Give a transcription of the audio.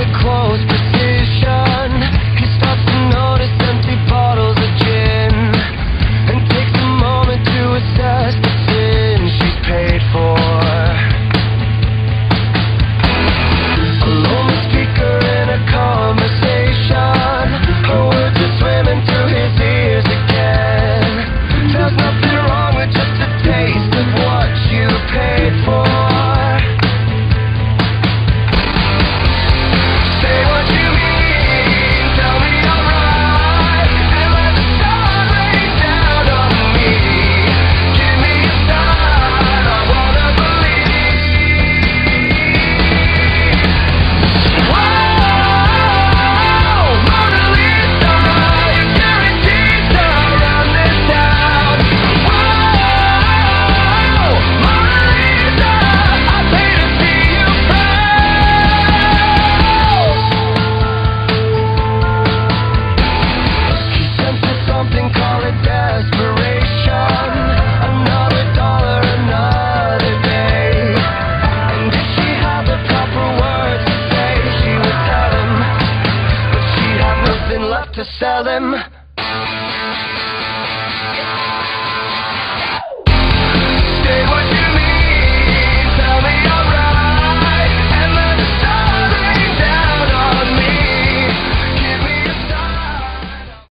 with close precision. He starts to notice empty bottles of gin and takes a moment to assess the sin she's paid for. A lonely speaker in a conversation, her words are swimming through his ears again. There's nothing wrong with just a taste of what you paid for. Say what you mean, tell me I'm right, and let the sun rain down on me. Give me a sign, I wanna believe. Whoa, Mona Lisa, your guarantees to run this town. Whoa, Mona Lisa, I pay to see you proud. He senses something, call it desperation. Another dollar, another day. And did she have the proper words to say? She would tell him, but she had nothing left to sell him.